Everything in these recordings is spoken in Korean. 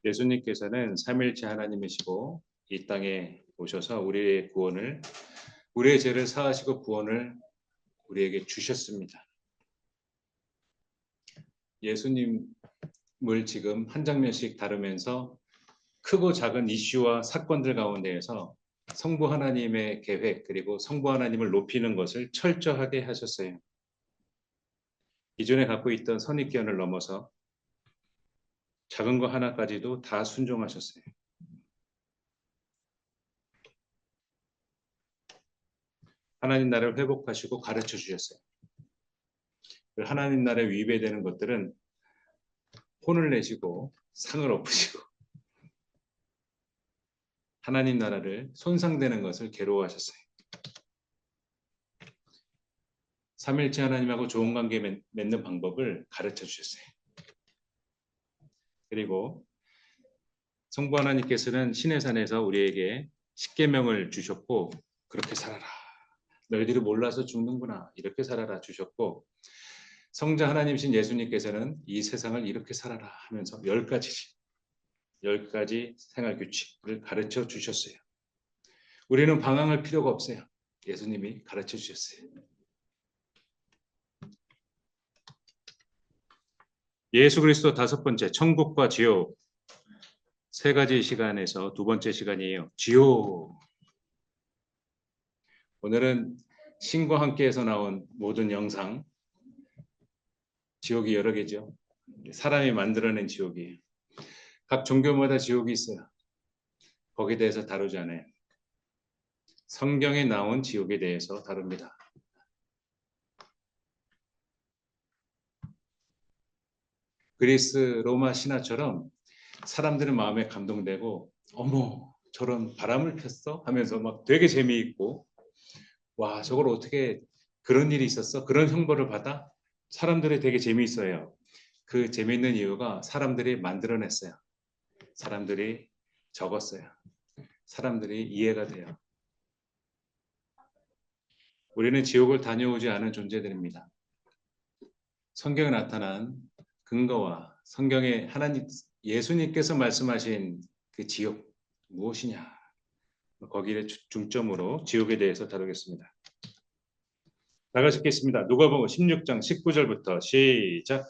예수님께서는 삼일째 하나님이시고 이 땅에 오셔서 우리의 구원을, 우리의 죄를 사하시고 구원을 우리에게 주셨습니다. 예수님을 지금 한 장면씩 다루면서 크고 작은 이슈와 사건들 가운데에서 성부 하나님의 계획 그리고 성부 하나님을 높이는 것을 철저하게 하셨어요. 기존에 갖고 있던 선입견을 넘어서 작은 거 하나까지도 다 순종하셨어요. 하나님 나라를 회복하시고 가르쳐 주셨어요. 하나님 나라에 위배되는 것들은 혼을 내시고 상을 엎으시고 하나님 나라를 손상되는 것을 괴로워하셨어요. 삼일째 하나님하고 좋은 관계 맺는 방법을 가르쳐 주셨어요. 그리고 성부 하나님께서는 시내산에서 우리에게 십계명을 주셨고 그렇게 살아라. 너희들이 몰라서 죽는구나. 이렇게 살아라 주셨고 성자 하나님이신 예수님께서는 이 세상을 이렇게 살아라 하면서 10가지 생활 규칙을 가르쳐 주셨어요. 우리는 방황할 필요가 없어요. 예수님이 가르쳐 주셨어요. 예수 그리스도 5번째, 천국과 지옥. 3가지 시간에서 2번째 시간이에요. 지옥. 오늘은 신과 함께해서 나온 모든 영상. 지옥이 여러 개죠. 사람이 만들어낸 지옥이에요. 각 종교마다 지옥이 있어요. 거기에 대해서 다루지 않아요. 성경에 나온 지옥에 대해서 다룹니다. 그리스 로마 신화처럼 사람들은 마음에 감동되고 어머 저런 바람을 폈어? 하면서 막 되게 재미있고 와 저걸 어떻게 그런 일이 있었어? 그런 형벌을 받아? 사람들이 되게 재미있어요. 그 재미있는 이유가 사람들이 만들어냈어요. 사람들이 적었어요. 사람들이 이해가 돼요. 우리는 지옥을 다녀오지 않은 존재들입니다. 성경에 나타난 근거와 성경에 하나님 예수님께서 말씀하신 그 지옥 무엇이냐 거기를 중점으로 지옥에 대해서 다루겠습니다. 다 같이 읽겠습니다. 누가복음 16장 19절부터 시작.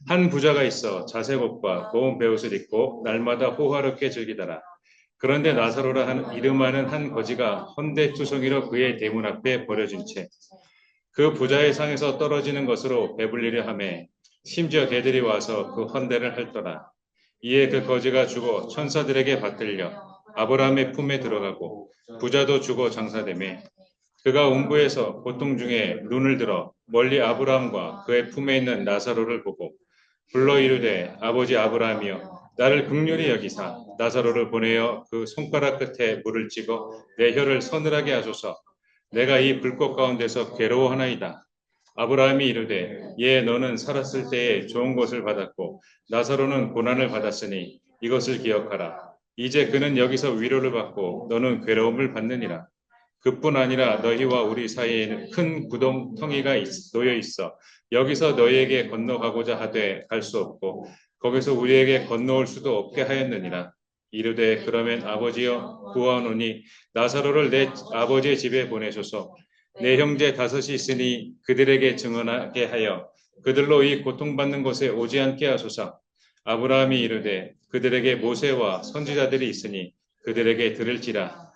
한 부자가 있어 자색 옷과 고운 베옷을 입고 날마다 호화롭게 즐기더라. 그런데 나사로라 하는 이름하는 한 거지가 헌대투성이로 그의 대문 앞에 버려진 채 그 부자의 상에서 떨어지는 것으로 배불리려 하매 심지어 개들이 와서 그 헌대를 핥더라. 이에 그 거지가 죽어 천사들에게 받들려 아브라함의 품에 들어가고 부자도 죽어 장사되매 그가 음부에서 고통 중에 눈을 들어 멀리 아브라함과 그의 품에 있는 나사로를 보고 불러 이르되 아버지 아브라함이여 나를 긍휼히 여기사 나사로를 보내어 그 손가락 끝에 물을 찍어 내 혀를 서늘하게 하소서. 내가 이 불꽃 가운데서 괴로워하나이다. 아브라함이 이르되 예 너는 살았을 때에 좋은 것을 받았고 나사로는 고난을 받았으니 이것을 기억하라. 이제 그는 여기서 위로를 받고 너는 괴로움을 받느니라. 그뿐 아니라 너희와 우리 사이에는 큰 구덩텅이가 놓여 있어 여기서 너희에게 건너가고자 하되 갈 수 없고 거기서 우리에게 건너올 수도 없게 하였느니라. 이르되 그러면 아버지여 구하노니 나사로를 내 아버지의 집에 보내소서. 내 형제 5이 있으니 그들에게 증언하게 하여 그들로 이 고통받는 곳에 오지 않게 하소서. 아브라함이 이르되 그들에게 모세와 선지자들이 있으니 그들에게 들을지라.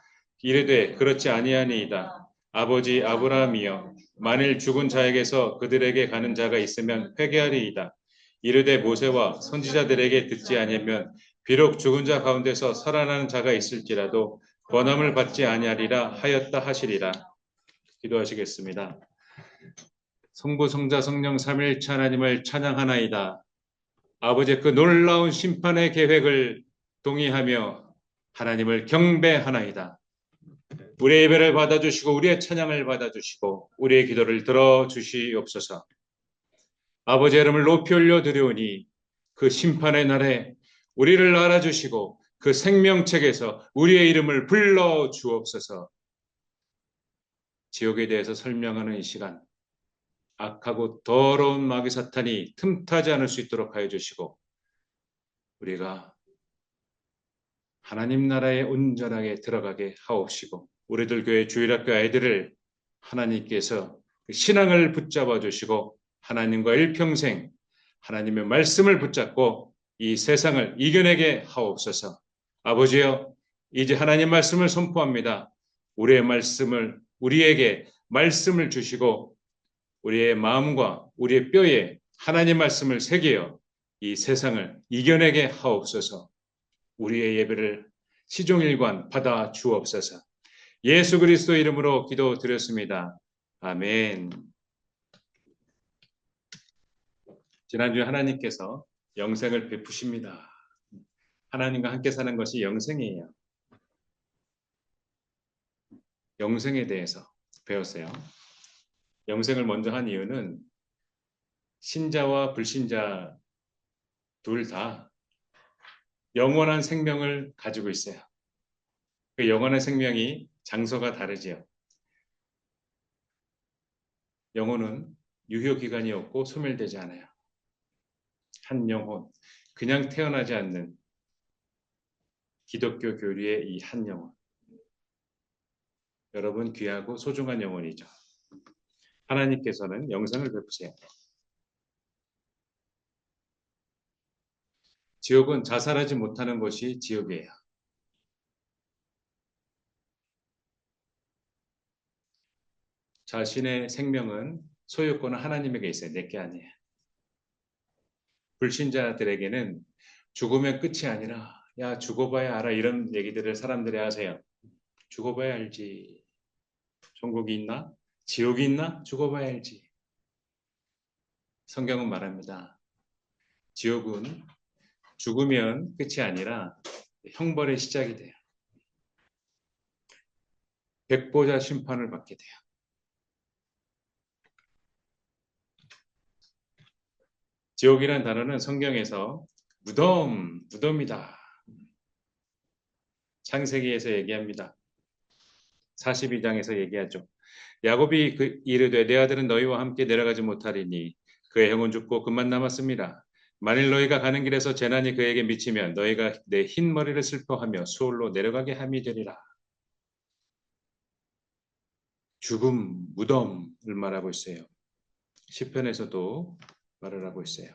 이르되 그렇지 아니하니이다. 아버지 아브라함이여 만일 죽은 자에게서 그들에게 가는 자가 있으면 회개하리이다. 이르되 모세와 선지자들에게 듣지 아니하면 비록 죽은 자 가운데서 살아나는 자가 있을지라도 권함을 받지 아니하리라 하였다 하시리라. 기도하시겠습니다. 성부 성자 성령 삼위일체 하나님을 찬양하나이다. 아버지의 그 놀라운 심판의 계획을 동의하며 하나님을 경배하나이다. 우리의 예배를 받아주시고 우리의 찬양을 받아주시고 우리의 기도를 들어주시옵소서. 아버지의 이름을 높이 올려드리오니 그 심판의 날에 우리를 알아주시고 그 생명책에서 우리의 이름을 불러주옵소서. 지옥에 대해서 설명하는 이 시간 악하고 더러운 마귀 사탄이 틈타지 않을 수 있도록 하여 주시고 우리가 하나님 나라에 온전하게 들어가게 하옵시고 우리들 교회 주일학교 아이들을 하나님께서 신앙을 붙잡아 주시고 하나님과 일평생 하나님의 말씀을 붙잡고 이 세상을 이겨내게 하옵소서. 아버지여, 이제 하나님 말씀을 선포합니다. 우리에게 말씀을 주시고 우리의 마음과 우리의 뼈에 하나님 말씀을 새겨 이 세상을 이겨내게 하옵소서. 우리의 예배를 시종일관 받아 주옵소서. 예수 그리스도 이름으로 기도드렸습니다. 아멘. 지난주에 하나님께서 영생을 베푸십니다. 하나님과 함께 사는 것이 영생이에요. 영생에 대해서 배웠어요. 영생을 먼저 한 이유는 신자와 불신자 둘 다 영원한 생명을 가지고 있어요. 그 영원한 생명이 장소가 다르지요. 영혼은 유효기간이 없고 소멸되지 않아요. 한 영혼, 그냥 태어나지 않는 기독교 교리의 이 한 영혼. 여러분 귀하고 소중한 영혼이죠. 하나님께서는 영생을 베푸세요. 지옥은 자살하지 못하는 것이 지옥이에요. 자신의 생명은 소유권은 하나님에게 있어요. 내게 아니에요. 불신자들에게는 죽으면 끝이 아니라 야 죽어봐야 알아 이런 얘기들을 사람들이 하세요. 죽어봐야 알지. 천국이 있나? 지옥이 있나? 죽어봐야 알지. 성경은 말합니다. 지옥은 죽으면 끝이 아니라 형벌의 시작이 돼요. 백보자 심판을 받게 돼요. 지옥이라는 단어는 성경에서 무덤이다. 창세기에서 얘기합니다. 42장에서 얘기하죠. 야곱이 이르되 내 아들은 너희와 함께 내려가지 못하리니 그의 형은 죽고 그만 남았습니다. 만일 너희가 가는 길에서 재난이 그에게 미치면 너희가 내 흰 머리를 슬퍼하며 수월로 내려가게 함이 되리라. 죽음, 무덤을 말하고 있어요. 시편에서도 말을 하고 있어요.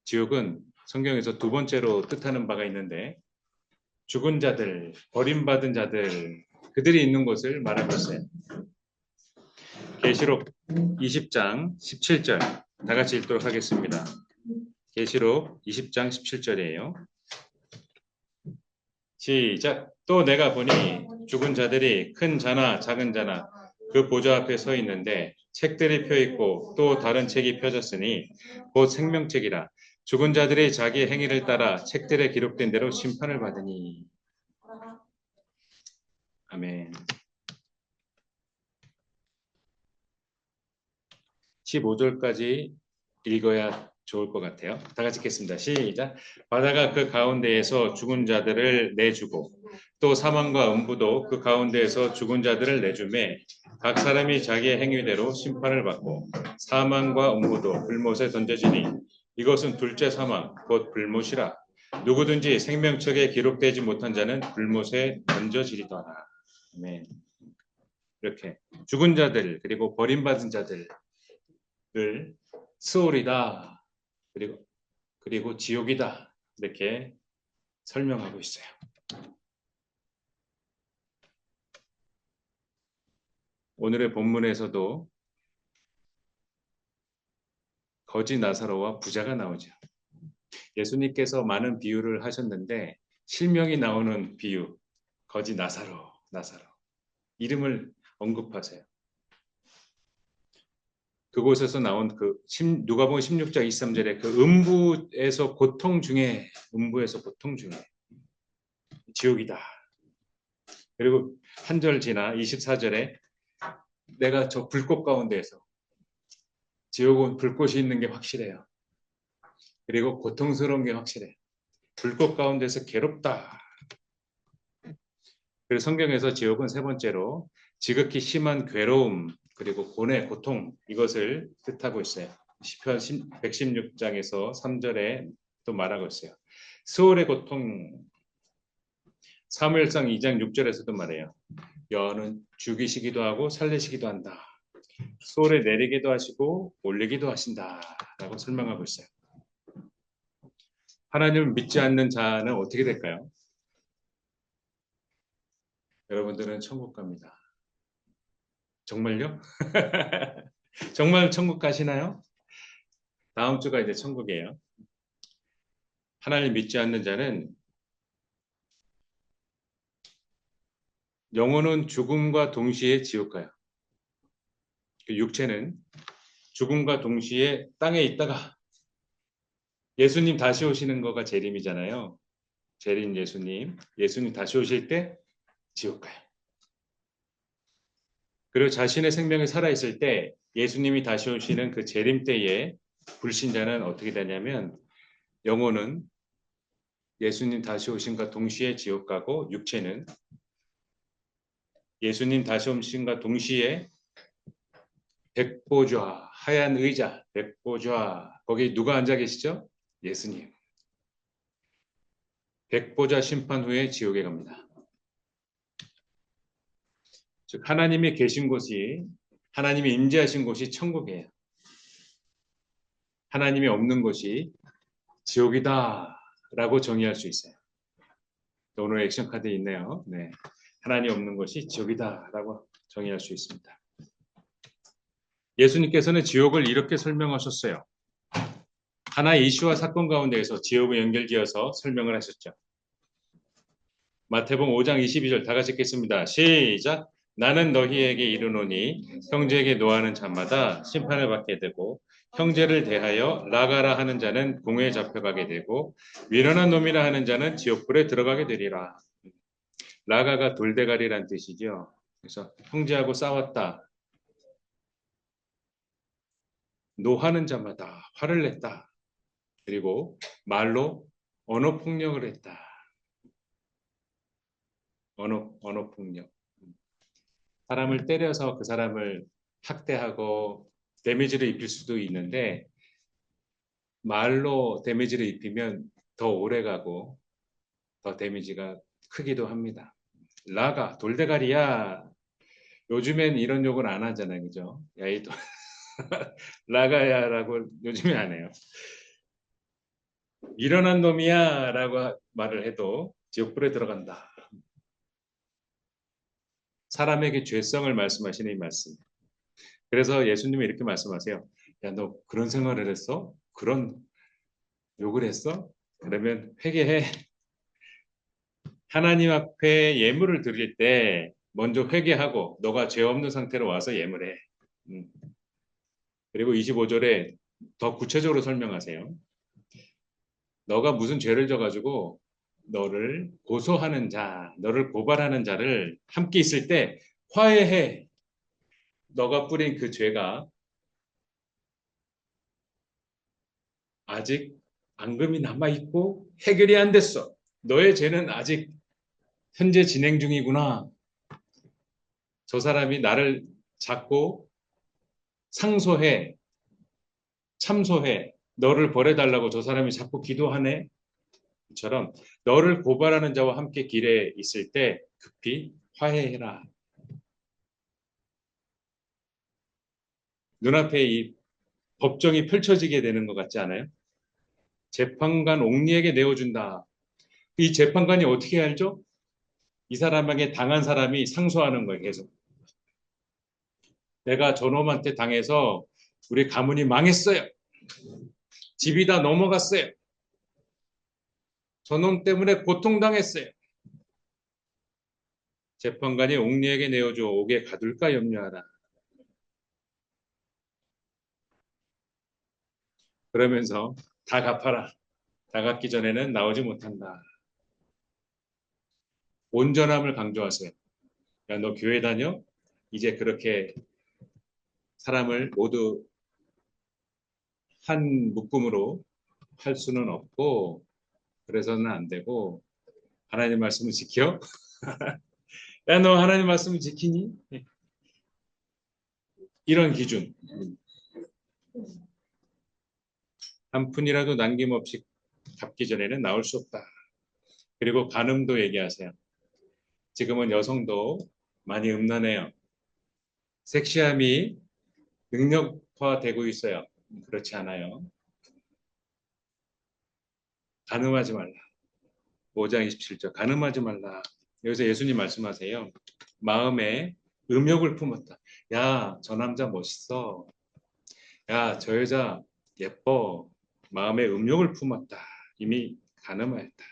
지옥은 성경에서 두 번째로 뜻하는 바가 있는데 죽은 자들, 버림받은 자들, 그들이 있는 곳을 말하고 있어요. 계시록 20장 17절 다 같이 읽도록 하겠습니다. 계시록 20장 17절이에요. 시작. 또 내가 보니 죽은 자들이 큰 자나 작은 자나 그 보좌 앞에 서 있는데 책들이 펴 있고 또 다른 책이 펴졌으니 곧 생명책이라. 죽은 자들이 자기 행위를 따라 책들에 기록된 대로 심판을 받으니. 아멘. 15절까지 읽어야 좋을 것 같아요. 다 같이 읽겠습니다. 시작. 바다가 그 가운데에서 죽은 자들을 내주고 또 사망과 음부도 그 가운데에서 죽은 자들을 내주매 각 사람이 자기의 행위대로 심판을 받고 사망과 음부도 불못에 던져지니 이것은 둘째 사망 곧 불못이라. 누구든지 생명책에 기록되지 못한 자는 불못에 던져지리더라. 아멘. 이렇게 죽은 자들 그리고 버림받은 자들을 스올이다 그리고 지옥이다 이렇게 설명하고 있어요. 오늘의 본문에서도 거지 나사로와 부자가 나오죠. 예수님께서 많은 비유를 하셨는데 실명이 나오는 비유 거지 나사로 이름을 언급하세요. 그곳에서 나온 누가복음 16장 23절에 그 음부에서 고통 중에 지옥이다. 그리고 한 절 지나 24절에 내가 저 불꽃 가운데에서 지옥은 불꽃이 있는 게 확실해요. 그리고 고통스러운 게 확실해. 불꽃 가운데서 괴롭다. 그리고 성경에서 지옥은 세 번째로 지극히 심한 괴로움, 그리고 고뇌, 고통 이것을 뜻하고 있어요. 시편 116장에서 3절에 또 말하고 있어요. 수월의 고통, 사무엘상 2장 6절에서도 말해요. 여호와는 죽이시기도 하고 살리시기도 한다. 수월에 내리기도 하시고 올리기도 하신다라고 설명하고 있어요. 하나님을 믿지 않는 자는 어떻게 될까요? 여러분들은 천국 갑니다. 정말요? 정말 천국 가시나요? 다음 주가 이제 천국이에요. 하나님 믿지 않는 자는 영혼은 죽음과 동시에 지옥 가요. 그 육체는 죽음과 동시에 땅에 있다가 예수님 다시 오시는 거가 재림이잖아요. 재림 예수님. 예수님 다시 오실 때 지옥 가요. 그리고 자신의 생명이 살아있을 때 예수님이 다시 오시는 그 재림 때에 불신자는 어떻게 되냐면 영혼은 예수님 다시 오신과 동시에 지옥 가고 육체는 예수님 다시 오신과 동시에 백보좌, 하얀 의자, 백보좌 거기 누가 앉아 계시죠? 예수님. 백보좌 심판 후에 지옥에 갑니다. 즉 하나님이 계신 곳이 하나님이 임재하신 곳이 천국이에요. 하나님이 없는 곳이 지옥이다라고 정의할 수 있어요. 오늘 액션 카드에 있네요. 네. 하나님 없는 곳이 지옥이다라고 정의할 수 있습니다. 예수님께서는 지옥을 이렇게 설명하셨어요. 하나의 이슈와 사건 가운데에서 지옥을 연결지어서 설명을 하셨죠. 마태복음 5장 22절 다 같이 읽겠습니다. 시작. 나는 너희에게 이르노니 형제에게 노하는 자마다 심판을 받게 되고 형제를 대하여 라가라 하는 자는 공회에 잡혀가게 되고 미련한 놈이라 하는 자는 지옥불에 들어가게 되리라. 라가가 돌대가리란 뜻이죠. 그래서 형제하고 싸웠다. 노하는 자마다 화를 냈다. 그리고 말로 언어 폭력을 했다. 언어 폭력. 사람을 때려서 그 사람을 학대하고 데미지를 입힐 수도 있는데 말로 데미지를 입히면 더 오래 가고 더 데미지가 크기도 합니다. 라가 돌대가리야. 요즘엔 이런 욕을 안 하잖아요. 그죠? 야, 이 라가야라고 요즘에 안 해요. 일어난 놈이야라고 말을 해도 지옥불에 들어간다. 사람에게 죄성을 말씀하시는 이 말씀. 그래서 예수님이 이렇게 말씀하세요. 야, 너 그런 생활을 했어? 그런 욕을 했어? 그러면 회개해. 하나님 앞에 예물을 드릴 때 먼저 회개하고 너가 죄 없는 상태로 와서 예물해. 그리고 25절에 더 구체적으로 설명하세요. 너가 무슨 죄를 져가지고 너를 고소하는 자, 너를 고발하는 자를 함께 있을 때 화해해. 너가 뿌린 그 죄가 아직 앙금이 남아있고 해결이 안 됐어. 너의 죄는 아직 현재 진행 중이구나. 저 사람이 나를 잡고 상소해, 참소해, 너를 벌해달라고 저 사람이 자꾸 기도하네. 처럼 너를 고발하는 자와 함께 길에 있을 때 급히 화해해라. 눈앞에 이 법정이 펼쳐지게 되는 것 같지 않아요? 재판관 옥리에게 내어준다. 이 재판관이 어떻게 알죠? 이 사람에게 당한 사람이 상소하는 거예요, 계속. 내가 저놈한테 당해서 우리 가문이 망했어요. 집이 다 넘어갔어요. 저놈 때문에 고통당했어요. 재판관이 옥리에게 내어줘 옥에 가둘까 염려하라. 그러면서 다 갚아라. 다 갚기 전에는 나오지 못한다. 온전함을 강조하세요. 야, 너 교회 다녀? 이제 그렇게 사람을 모두 한 묶음으로 할 수는 없고 그래서는 안 되고 하나님 말씀을 지켜? 야, 너 하나님 말씀을 지키니? 이런 기준. 한 푼이라도 남김없이 갚기 전에는 나올 수 없다. 그리고 간음도 얘기하세요. 지금은 여성도 많이 음란해요. 섹시함이 능력화되고 있어요. 그렇지 않아요. 간음하지 말라. 5장 27절 간음하지 말라. 여기서 예수님 말씀하세요. 마음에 음욕을 품었다. 야, 저 남자 멋있어. 야, 저 여자 예뻐. 마음에 음욕을 품었다. 이미 간음하였다.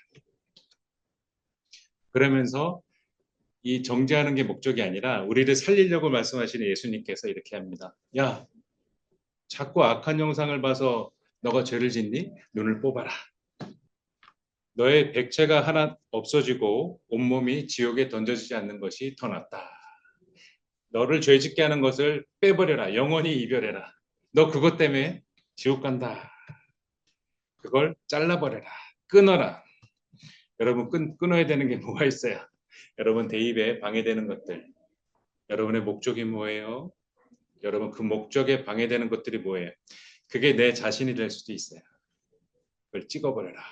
그러면서 이 정죄하는 게 목적이 아니라 우리를 살리려고 말씀하시는 예수님께서 이렇게 합니다. 야, 자꾸 악한 영상을 봐서 너가 죄를 짓니? 눈을 뽑아라. 너의 백체가 하나 없어지고 온몸이 지옥에 던져지지 않는 것이 더 낫다. 너를 죄짓게 하는 것을 빼버려라. 영원히 이별해라. 너 그것 때문에 지옥 간다. 그걸 잘라버려라. 끊어라. 여러분 끊어야 되는 게 뭐가 있어요? 여러분 대입에 방해되는 것들. 여러분의 목적이 뭐예요? 여러분 그 목적에 방해되는 것들이 뭐예요? 그게 내 자신이 될 수도 있어요. 그걸 찍어버려라.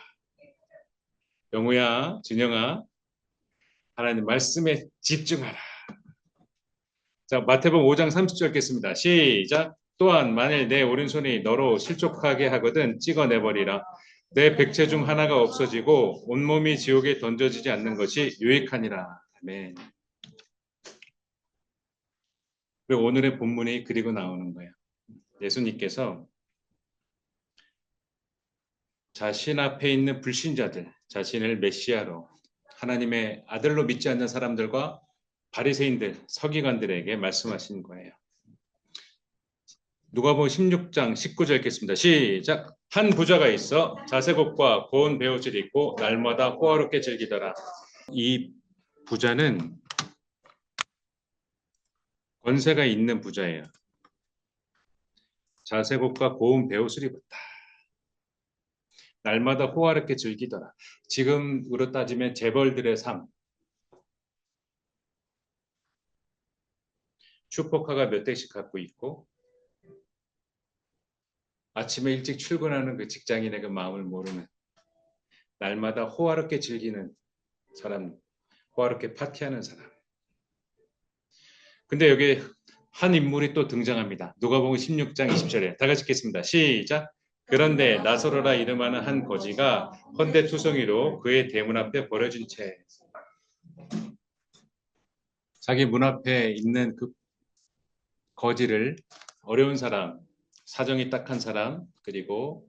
영우야, 준영아, 하나님 말씀에 집중하라. 자, 마태복음 5장 30절 읽겠습니다. 시작. 또한 만일 내 오른손이 너로 실족하게 하거든 찍어내버리라. 내 백체 중 하나가 없어지고 온몸이 지옥에 던져지지 않는 것이 유익하니라. 아멘. 그리고 오늘의 본문이 그리고 나오는 거예요. 예수님께서 자신 앞에 있는 불신자들, 자신을 메시아로 하나님의 아들로 믿지 않는 사람들과 바리새인들, 서기관들에게 말씀하신 거예요. 누가복음 16장 19절 읽겠습니다. 시작. 한 부자가 있어 자색옷과 고운 베옷을 입고 날마다 호화롭게 즐기더라. 이 부자는 권세가 있는 부자예요. 자색옷과 고운 베옷을 입었다. 날마다 호화롭게 즐기더라. 지금으로 따지면 재벌들의 삶. 슈퍼카가 몇 대씩 갖고 있고 아침에 일찍 출근하는 그 직장인의 그 마음을 모르는 날마다 호화롭게 즐기는 사람, 호화롭게 파티하는 사람. 근데 여기 한 인물이 또 등장합니다. 누가복음 16장 20절에 다 같이 읽겠습니다. 시작. 그런데 나사로라 이름하는 한 거지가 헌데투성이로 그의 대문 앞에 버려진 채 자기 문 앞에 있는 그 거지를 어려운 사람, 사정이 딱한 사람, 그리고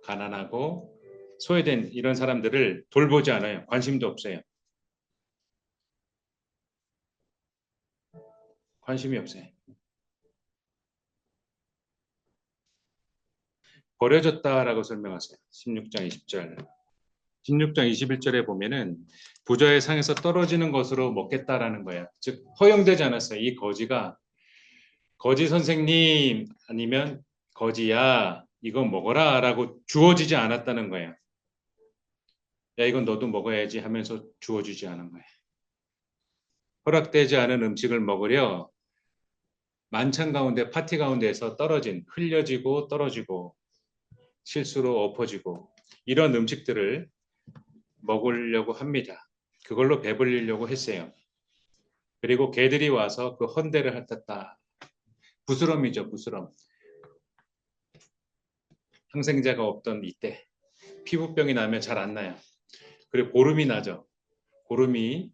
가난하고 소외된 이런 사람들을 돌보지 않아요. 관심도 없어요. 관심이 없어요. 버려졌다라고 설명하세요. 16장 20절. 16장 21절에 보면은 부자의 상에서 떨어지는 것으로 먹겠다라는 거예요. 즉 허용되지 않았어요. 이 거지가 거지 선생님 아니면 거지야 이거 먹어라 라고 주어지지 않았다는 거예요. 야 이건 너도 먹어야지 하면서 주어지지 않은 거예요. 허락되지 않은 음식을 먹으려 만찬 가운데 파티 가운데에서 떨어진 흘려지고 떨어지고 실수로 엎어지고 이런 음식들을 먹으려고 합니다. 그걸로 배불리려고 했어요. 그리고 개들이 와서 그 헌대를 핥았다. 부스럼이죠, 부스럼. 항생제가 없던 이때 피부병이 나면 잘 안 나요. 그리고 고름이 나죠. 고름이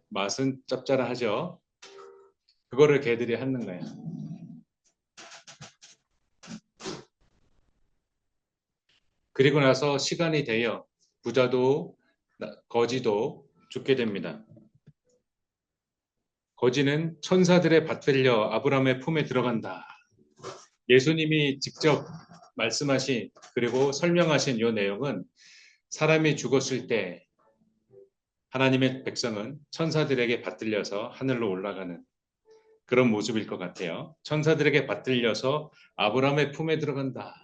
맛은 짭짤하죠. 그거를 개들이 핥는 거예요. 그리고 나서 시간이 되어 부자도 거지도 죽게 됩니다. 거지는 천사들의 받들려 아브라함의 품에 들어간다. 예수님이 직접 말씀하신 그리고 설명하신 이 내용은 사람이 죽었을 때 하나님의 백성은 천사들에게 받들려서 하늘로 올라가는 그런 모습일 것 같아요. 천사들에게 받들려서 아브라함의 품에 들어간다.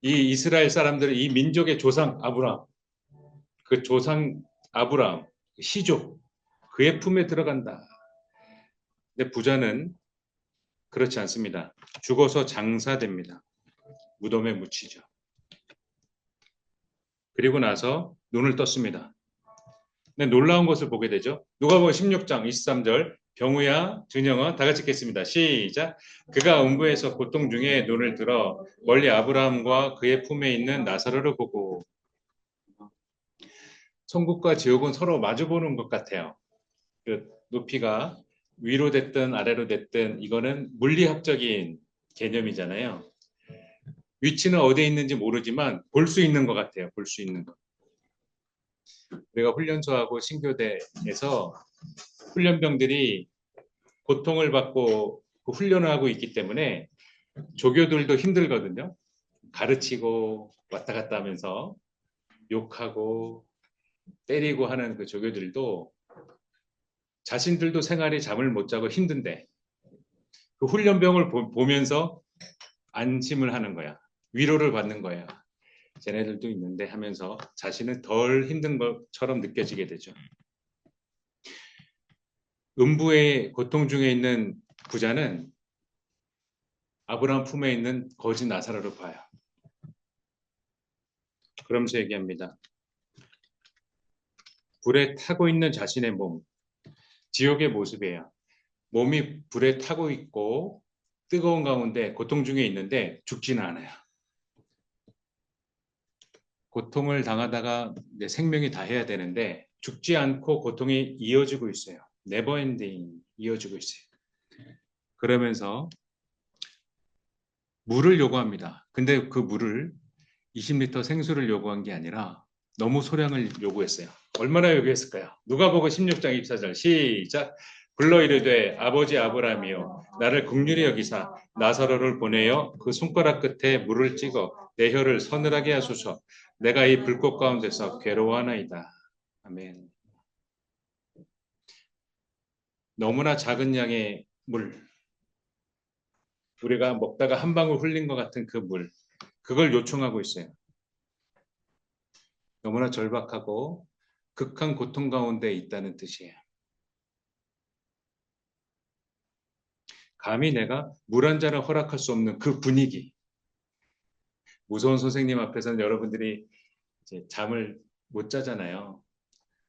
이 이스라엘 사람들은 이 민족의 조상 아브라함, 그 조상 아브라함, 시족, 그의 품에 들어간다. 근데 부자는 그렇지 않습니다. 죽어서 장사됩니다. 무덤에 묻히죠. 그리고 나서 눈을 떴습니다. 근데 놀라운 것을 보게 되죠. 누가복음 16장 23절 병우야 준영아 다 같이 읽겠습니다. 시작. 그가 음부에서 고통 중에 눈을 들어 멀리 아브라함과 그의 품에 있는 나사로를 보고 천국과 지옥은 서로 마주보는 것 같아요. 그 높이가 위로 됐든 아래로 됐든 이거는 물리학적인 개념이잖아요. 위치는 어디에 있는지 모르지만 볼 수 있는 것 같아요. 볼 수 있는 것. 우리가 훈련소하고 신교대에서 훈련병들이 고통을 받고 그 훈련을 하고 있기 때문에 조교들도 힘들거든요. 가르치고 왔다 갔다 하면서 욕하고 때리고 하는 그 조교들도 자신들도 생활에 잠을 못 자고 힘든데 그 훈련병을 보면서 안심을 하는 거야. 위로를 받는 거야. 쟤네들도 있는데 하면서 자신은 덜 힘든 것처럼 느껴지게 되죠. 음부의 고통 중에 있는 부자는 아브라함 품에 있는 거지 나사로를 봐요. 그러면서 얘기합니다. 불에 타고 있는 자신의 몸, 지옥의 모습이에요. 몸이 불에 타고 있고 뜨거운 가운데 고통 중에 있는데 죽지는 않아요. 고통을 당하다가 내 생명이 다해야 되는데 죽지 않고 고통이 이어지고 있어요. 네버엔딩 이어지고 있어요. 그러면서 물을 요구합니다. 근데 그 물을 20리터 생수를 요구한 게 아니라 너무 소량을 요구했어요. 얼마나 요구했을까요? 누가복음 16장 24절 시작. 불러 이르되 아버지 아브라함이여 나를 긍휼히 여기사 나사로를 보내어 그 손가락 끝에 물을 찍어 내 혀를 서늘하게 하소서. 내가 이 불꽃 가운데서 괴로워하나이다. 아멘. 너무나 작은 양의 물, 우리가 먹다가 한 방울 흘린 것 같은 그 물, 그걸 요청하고 있어요. 너무나 절박하고 극한 고통 가운데 있다는 뜻이에요. 감히 내가 물 한 잔을 허락할 수 없는 그 분위기. 무서운 선생님 앞에서는 여러분들이 이제 잠을 못 자잖아요.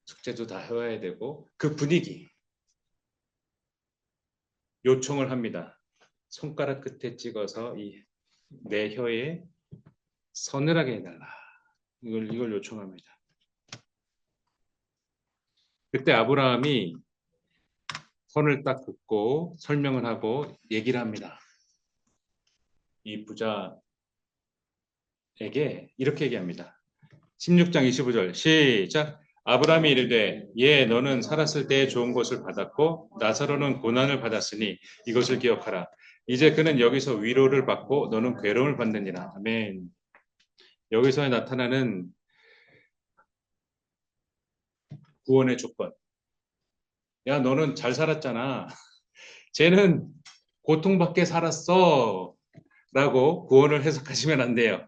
숙제도 다 해와야 되고 그 분위기 요청을 합니다. 손가락 끝에 찍어서 이 내 혀에 서늘하게 해달라. 이걸 요청합니다. 그때 아브라함이 선을 딱 긋고 설명을 하고 얘기를 합니다. 이 부자에게 이렇게 얘기합니다. 16장 25절 시작. 아브라함이 이르되 예 너는 살았을 때 좋은 것을 받았고 나사로는 고난을 받았으니 이것을 기억하라. 이제 그는 여기서 위로를 받고 너는 괴로움을 받느니라. 아멘. 여기서 나타나는 구원의 조건. 야 너는 잘 살았잖아. 쟤는 고통받게 살았어. 라고 구원을 해석하시면 안 돼요.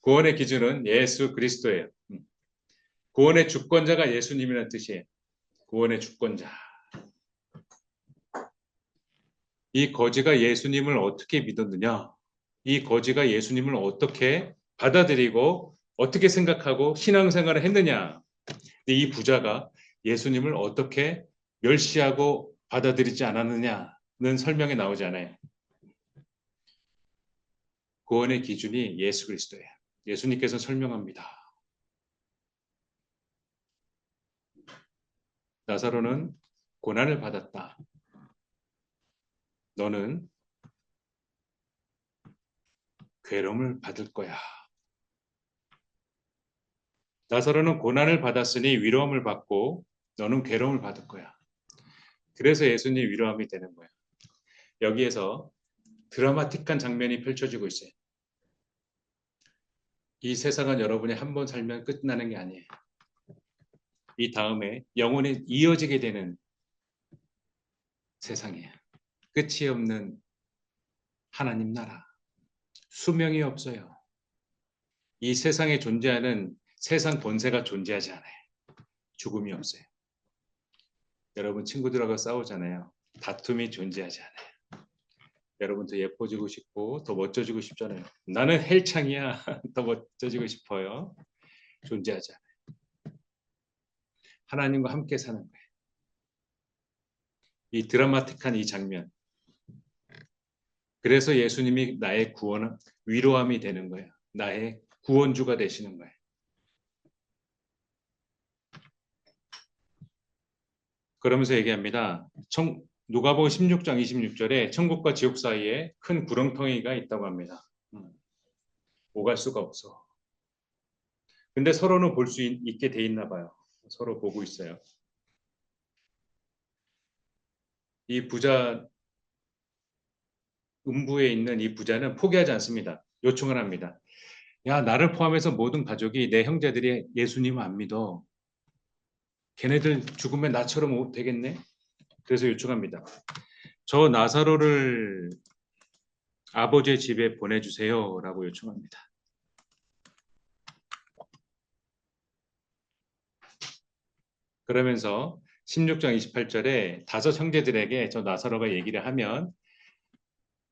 구원의 기준은 예수 그리스도예요. 구원의 주권자가 예수님이라는 뜻이에요. 구원의 주권자. 이 거지가 예수님을 어떻게 믿었느냐? 이 거지가 예수님을 어떻게 받아들이고 어떻게 생각하고 신앙생활을 했느냐? 이 부자가 예수님을 어떻게 멸시하고 받아들이지 않았느냐는 설명에 나오지 않아요. 구원의 기준이 예수 그리스도예요. 예수님께서 설명합니다. 나사로는 고난을 받았다. 너는 괴로움을 받을 거야. 나사로는 고난을 받았으니 위로함을 받고 너는 괴로움을 받을 거야. 그래서 예수님 위로함이 되는 거야. 여기에서 드라마틱한 장면이 펼쳐지고 있어요. 이 세상은 여러분이 한 번 살면 끝나는 게 아니에요. 이 다음에 영원히 이어지게 되는 세상이에요. 끝이 없는 하나님 나라. 수명이 없어요. 이 세상에 존재하는 세상 권세가 존재하지 않아요. 죽음이 없어요. 여러분 친구들하고 싸우잖아요. 다툼이 존재하지 않아요. 여러분 더 예뻐지고 싶고 더 멋져지고 싶잖아요. 나는 헬창이야. 더 멋져지고 싶어요. 존재하자. 하나님과 함께 사는 거예요. 이 드라마틱한 이 장면. 그래서 예수님이 나의 구원, 위로함이 되는 거예요. 나의 구원주가 되시는 거예요. 그러면서 얘기합니다. 누가복음 16장 26절에 천국과 지옥 사이에 큰 구렁텅이가 있다고 합니다. 오갈 수가 없어. 근데 서로는 볼 수 있게 돼 있나 봐요. 서로 보고 있어요. 이 부자, 음부에 있는 이 부자는 포기하지 않습니다. 요청을 합니다. 야, 나를 포함해서 모든 가족이 내 형제들이 예수님을 안 믿어. 걔네들 죽으면 나처럼 되겠네? 그래서 요청합니다. 저 나사로를 아버지의 집에 보내주세요. 라고 요청합니다. 그러면서 16장 28절에 다섯 형제들에게 저 나사로가 얘기를 하면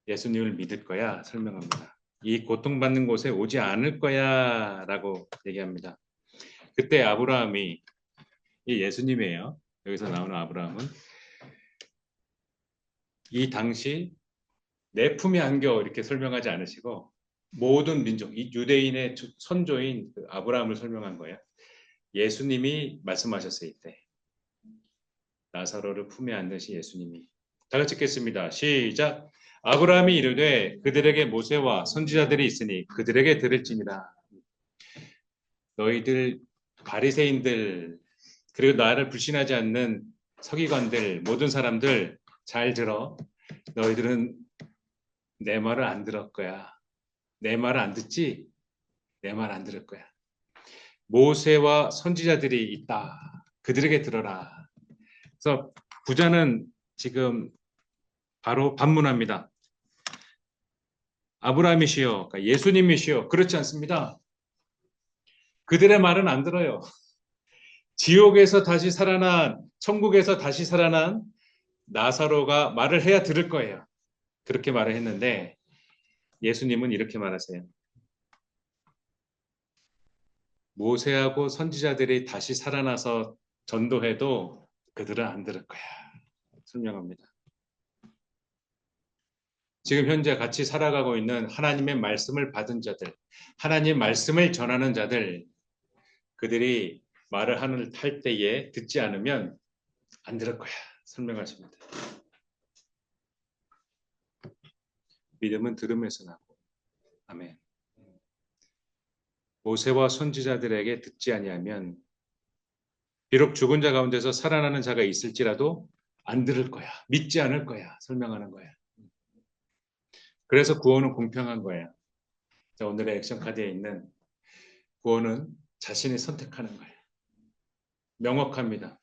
예수님을 믿을 거야 설명합니다. 이 고통받는 곳에 오지 않을 거야 라고 얘기합니다. 그때 아브라함이, 이 예수님이에요. 여기서 나오는 아브라함은 이 당시 내 품에 안겨 이렇게 설명하지 않으시고 모든 민족, 이 유대인의 선조인 그 아브라함을 설명한 거예요. 예수님이 말씀하셨어요. 이때 나사로를 품에 안으신 예수님이. 다 같이 읽겠습니다. 시작. 아브라함이 이르되 그들에게 모세와 선지자들이 있으니 그들에게 들을지니라. 너희들 바리새인들 그리고 나를 불신하지 않는 서기관들 모든 사람들 잘 들어. 너희들은 내 말을 안 들을 거야. 내 말을 안 듣지? 내 말 안 들을 거야. 모세와 선지자들이 있다. 그들에게 들어라. 그래서 부자는 지금 바로 반문합니다. 아브라함이시여, 그러니까 예수님이시여. 그렇지 않습니다. 그들의 말은 안 들어요. 지옥에서 다시 살아난, 천국에서 다시 살아난 나사로가 말을 해야 들을 거예요. 그렇게 말을 했는데 예수님은 이렇게 말하세요. 모세하고 선지자들이 다시 살아나서 전도해도 그들은 안 들을 거야. 설명합니다. 지금 현재 같이 살아가고 있는 하나님의 말씀을 받은 자들, 하나님의 말씀을 전하는 자들, 그들이 말을 할 때에 듣지 않으면 안 들을 거야. 설명하십니다. 믿음은 들음에서 나고. 아멘. 모세와 선지자들에게 듣지 아니하면 비록 죽은 자 가운데서 살아나는 자가 있을지라도 안 들을 거야. 믿지 않을 거야. 설명하는 거야. 그래서 구원은 공평한 거예요. 자, 오늘의 액션 카드에 있는 구원은 자신이 선택하는 거예요. 명확합니다.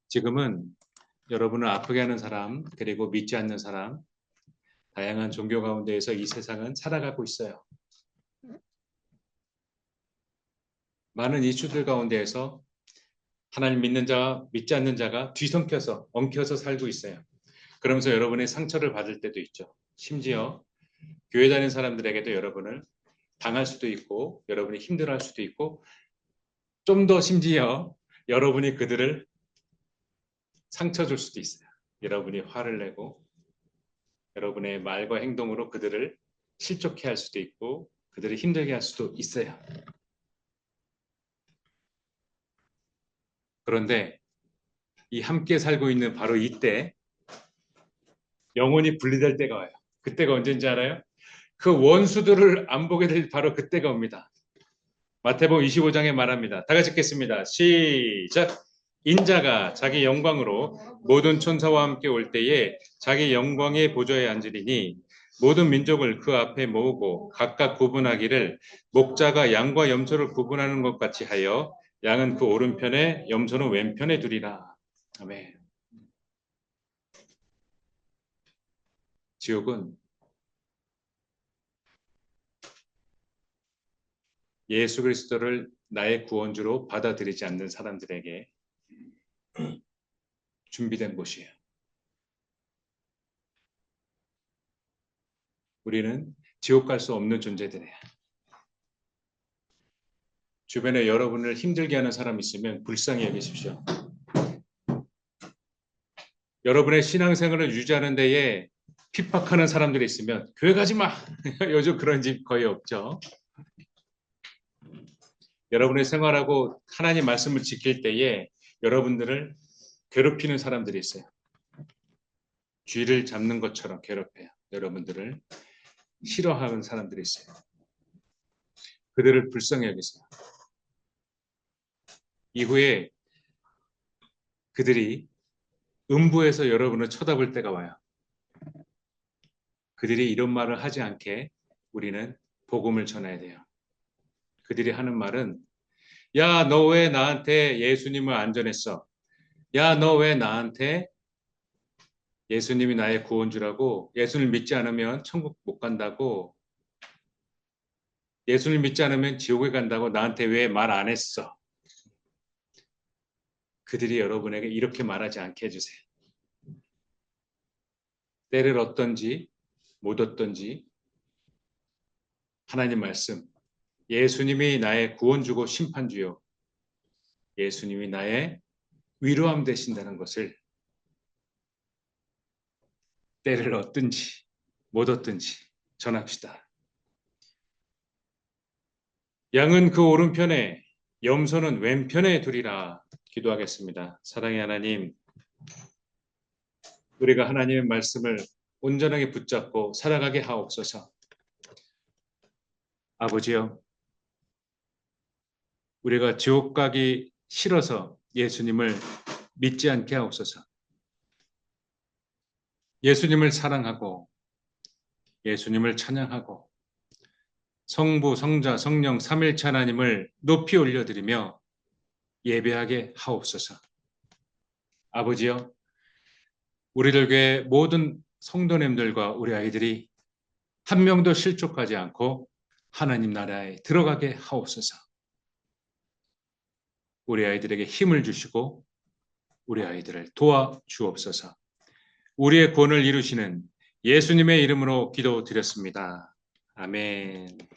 지금은 여러분을 아프게 하는 사람, 그리고 믿지 않는 사람, 다양한 종교 가운데에서 이 세상은 살아가고 있어요. 많은 이슈들 가운데에서 하나님 믿는 자와 믿지 않는 자가 뒤섞여서 엉켜서 살고 있어요. 그러면서 여러분의 상처를 받을 때도 있죠. 심지어 교회 다니는 사람들에게도 여러분을 당할 수도 있고 여러분이 힘들어할 수도 있고 좀 더 심지어 여러분이 그들을 상처 줄 수도 있어요. 여러분이 화를 내고 여러분의 말과 행동으로 그들을 실족해 할 수도 있고 그들을 힘들게 할 수도 있어요. 그런데 이 함께 살고 있는 바로 이때 영혼이 분리될 때가 와요. 그때가 언제인지 알아요? 그 원수들을 안 보게 될 바로 그때가 옵니다. 마태복음 25장에 말합니다. 다 같이 읽겠습니다. 시작. 인자가 자기 영광으로 모든 천사와 함께 올 때에 자기 영광의 보좌에 앉으리니 모든 민족을 그 앞에 모으고 각각 구분하기를 목자가 양과 염소를 구분하는 것 같이 하여 양은 그 오른편에 염소는 왼편에 두리라. 아멘. 지옥은 예수 그리스도를 나의 구원주로 받아들이지 않는 사람들에게 준비된 곳이에요. 우리는 지옥 갈 수 없는 존재들이에요. 주변에 여러분을 힘들게 하는 사람 있으면 불쌍히 여기십시오. 여러분의 신앙생활을 유지하는 데에 핍박하는 사람들이 있으면 교회 가지 마. 요즘 그런 집 거의 없죠. 여러분의 생활하고 하나님 말씀을 지킬 때에 여러분들을 괴롭히는 사람들이 있어요. 쥐를 잡는 것처럼 괴롭혀요. 여러분들을 싫어하는 사람들이 있어요. 그들을 불쌍히 여기세요. 이후에 그들이 음부에서 여러분을 쳐다볼 때가 와요. 그들이 이런 말을 하지 않게 우리는 복음을 전해야 돼요. 그들이 하는 말은 야, 너 왜 나한테 예수님을 안 전했어? 야, 너 왜 나한테 예수님이 나의 구원주라고 예수를 믿지 않으면 천국 못 간다고 예수를 믿지 않으면 지옥에 간다고 나한테 왜 말 안 했어? 그들이 여러분에게 이렇게 말하지 않게 해주세요. 때를 얻든지 못 얻든지 하나님 말씀 예수님이 나의 구원주고 심판주요 예수님이 나의 위로함 되신다는 것을 때를 얻든지 못 얻든지 전합시다. 양은 그 오른편에 염소는 왼편에 두리라 기도하겠습니다. 사랑의 하나님, 우리가 하나님의 말씀을 온전하게 붙잡고 살아가게 하옵소서. 아버지여, 우리가 지옥 가기 싫어서 예수님을 믿지 않게 하옵소서. 예수님을 사랑하고 예수님을 찬양하고 성부, 성자, 성령, 삼일체 하나님을 높이 올려드리며 예배하게 하옵소서. 아버지여, 우리들 교회 모든 성도님들과 우리 아이들이 한 명도 실족하지 않고 하나님 나라에 들어가게 하옵소서. 우리 아이들에게 힘을 주시고 우리 아이들을 도와 주옵소서. 우리의 구원을 이루시는 예수님의 이름으로 기도드렸습니다. 아멘.